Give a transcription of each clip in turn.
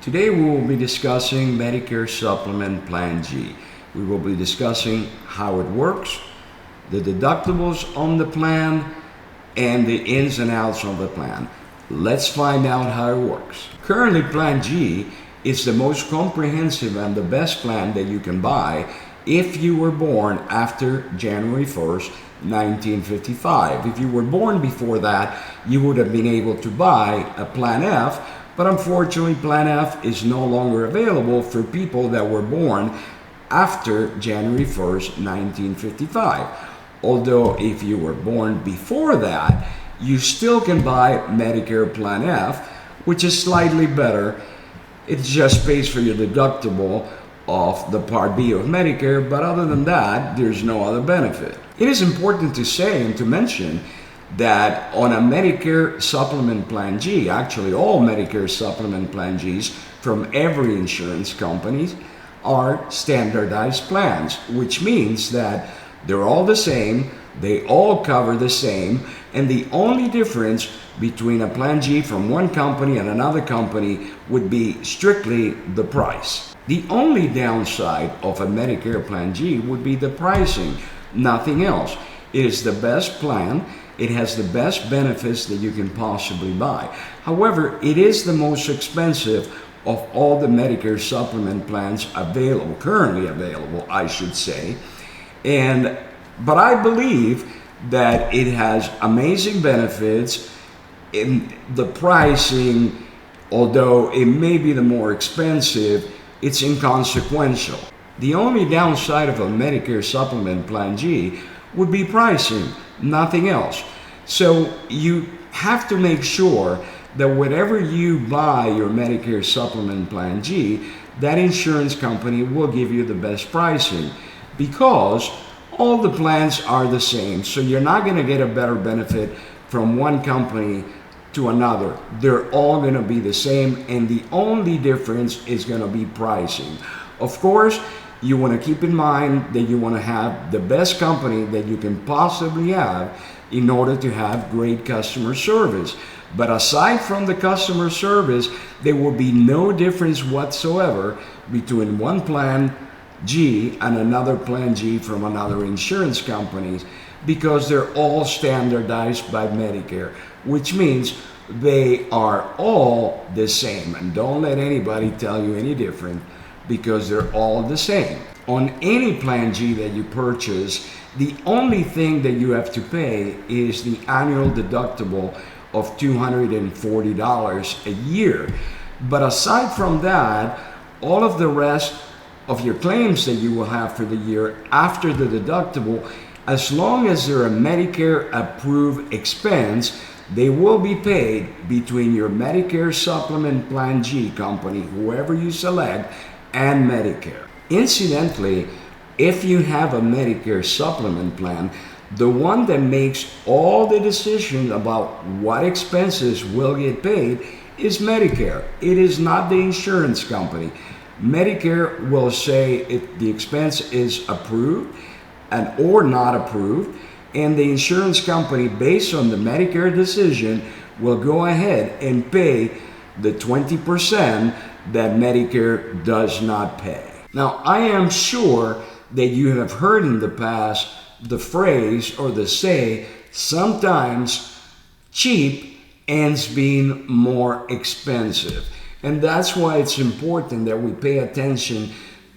Today we will be discussing Medicare Supplement Plan G. We will be discussing how it works, the deductibles on the plan, and the ins and outs of the plan. Let's find out how it works. Currently, Plan G is the most comprehensive and the best plan that you can buy if you were born after January 1st, 1955. If you were born before that, you would have been able to buy a Plan F, but unfortunately Plan F is no longer available for people that were born after January 1st, 1955. Although if you were born before that, you still can buy Medicare Plan F, which is slightly better. It just pays for your deductible of the Part B of Medicare, but other than that, there's no other benefit. It is important to say and to mention that on a Medicare Supplement Plan G, actually all Medicare Supplement Plan Gs from every insurance company are standardized plans, which means that they're all the same, they all cover the same, and the only difference between a Plan G from one company and another company would be strictly the price. The only downside of a Medicare Plan G would be the pricing, nothing else. It is the best plan. It has the best benefits that you can possibly buy. However, it is the most expensive of all the Medicare supplement plans available, currently available, I should say. But I believe that it has amazing benefits in the pricing. Although it may be the more expensive, it's inconsequential. The only downside of a Medicare Supplement Plan G would be pricing, nothing else. So you have to make sure that whatever you buy your Medicare Supplement Plan G, that insurance company will give you the best pricing, because all the plans are the same. So you're not going to get a better benefit from one company to another. They're all going to be the same, and the only difference is going to be pricing. Of course, you want to keep in mind that you want to have the best company that you can possibly have in order to have great customer service. But aside from the customer service, there will be no difference whatsoever between one Plan G and another Plan G from another insurance company, because they're all standardized by Medicare, which means they are all the same. And don't let anybody tell you any different, because they're all the same. On any Plan G that you purchase, the only thing that you have to pay is the annual deductible of $240 a year. But aside from that, all of the rest of your claims that you will have for the year after the deductible, as long as they're a Medicare approved expense, they will be paid between your Medicare Supplement Plan G company, whoever you select, and Medicare. Incidentally, if you have a Medicare supplement plan, the one that makes all the decisions about what expenses will get paid is Medicare. It is not the insurance company. Medicare will say if the expense is approved or not approved, and the insurance company, based on the Medicare decision, will go ahead and pay the 20% that Medicare does not pay. Now, I am sure that you have heard in the past the phrase or the say, sometimes cheap ends being more expensive. And that's why it's important that we pay attention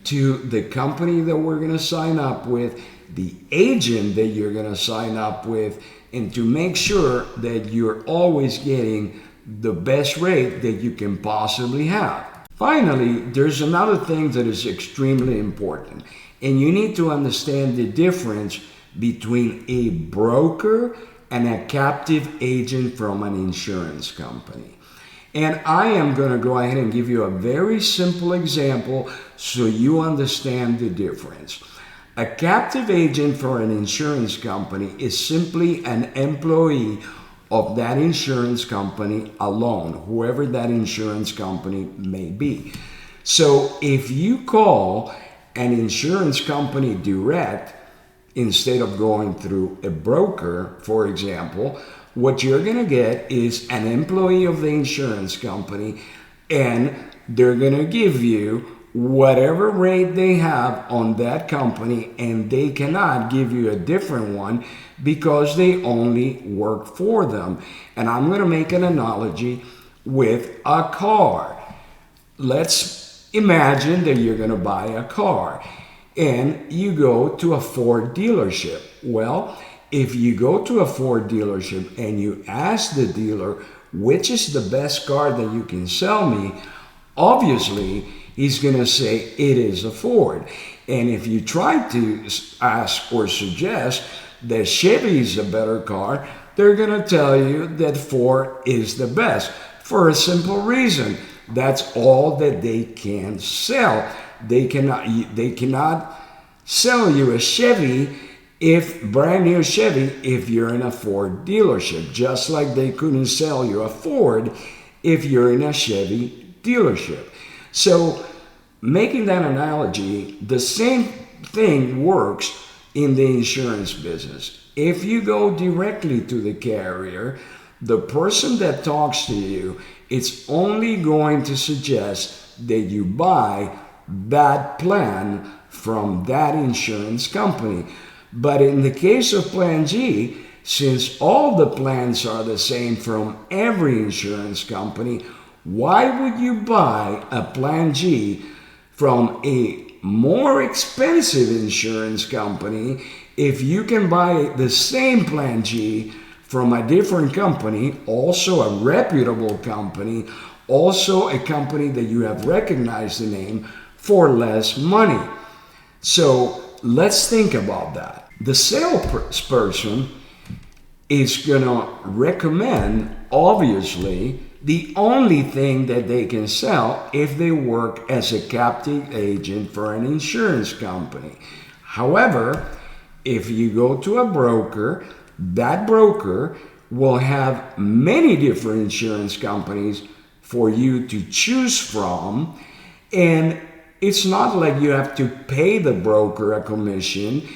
to the company that we're going to sign up with, the agent that you're going to sign up with, and to make sure that you're always getting the best rate that you can possibly have. Finally, there's another thing that is extremely important, and you need to understand the difference between a broker and a captive agent from an insurance company. And I am going to go ahead and give you a very simple example so you understand the difference. A captive agent for an insurance company is simply an employee of that insurance company alone, whoever that insurance company may be. So if you call an insurance company direct, instead of going through a broker, for example, what you're going to get is an employee of the insurance company and they're going to give you whatever rate they have on that company, and they cannot give you a different one because they only work for them. And I'm going to make an analogy with a car. Let's imagine that you're going to buy a car and you go to a Ford dealership. Well, if you go to a Ford dealership and you ask the dealer which is the best car that you can sell me, obviously he's going to say it is a Ford. And if you try to ask or suggest that Chevy is a better car, they're going to tell you that Ford is the best for a simple reason. That's all that they can sell. They cannot sell you a Chevy, brand new Chevy, if you're in a Ford dealership, just like they couldn't sell you a Ford if you're in a Chevy dealership. So making that analogy, the same thing works in the insurance business. If you go directly to the carrier, the person that talks to you, it's only going to suggest that you buy that plan from that insurance company. But in the case of Plan G, since all the plans are the same from every insurance company, why would you buy a Plan G from a more expensive insurance company if you can buy the same Plan G from a different company, also a reputable company, also a company that you have recognized the name, for less money? So let's think about that. The salesperson is going to recommend, obviously, the only thing that they can sell if they work as a captive agent for an insurance company. However, if you go to a broker, that broker will have many different insurance companies for you to choose from, and it's not like you have to pay the broker a commission.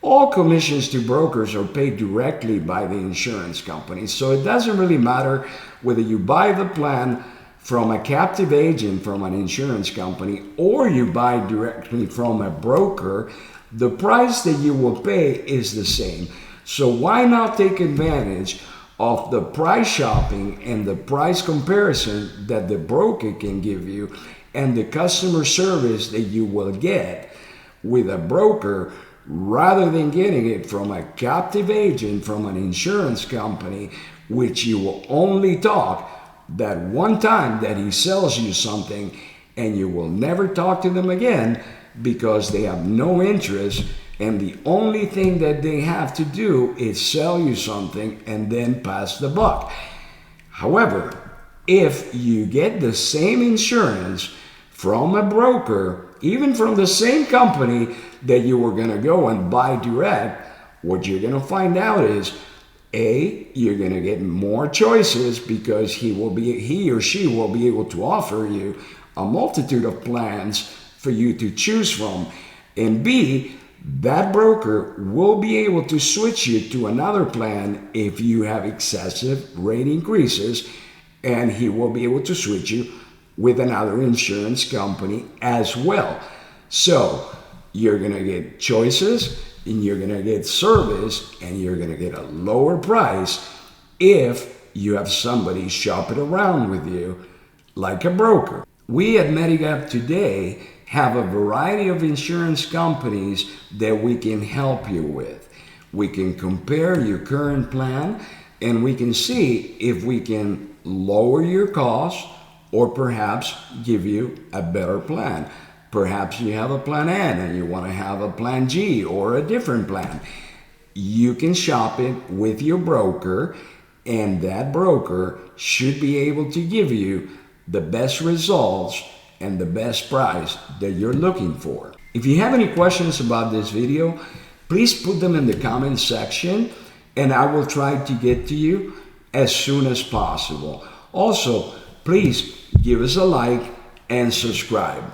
All commissions to brokers are paid directly by the insurance company. So it doesn't really matter whether you buy the plan from a captive agent from an insurance company or you buy directly from a broker, the price that you will pay is the same. So why not take advantage of the price shopping and the price comparison that the broker can give you and the customer service that you will get with a broker, rather than getting it from a captive agent from an insurance company, which you will only talk that one time that he sells you something, and you will never talk to them again because they have no interest, and the only thing that they have to do is sell you something and then pass the buck. However, if you get the same insurance from a broker, even from the same company that you were going to go and buy direct, what you're going to find out is, A, you're going to get more choices because he or she will be able to offer you a multitude of plans for you to choose from. And B, that broker will be able to switch you to another plan if you have excessive rate increases, and he will be able to switch you with another insurance company as well. So you're going to get choices, and you're going to get service, and you're going to get a lower price if you have somebody shopping around with you like a broker. We at Medicare today have a variety of insurance companies that we can help you with. We can compare your current plan, and we can see if we can lower your costs or perhaps give you a better plan. Perhaps you have a plan N and you want to have a plan G or a different plan. You can shop it with your broker, and that broker should be able to give you the best results and the best price that you're looking for. If you have any questions about this video, please put them in the comment section, and I will try to get to you as soon as possible. Also, please give us a like and subscribe.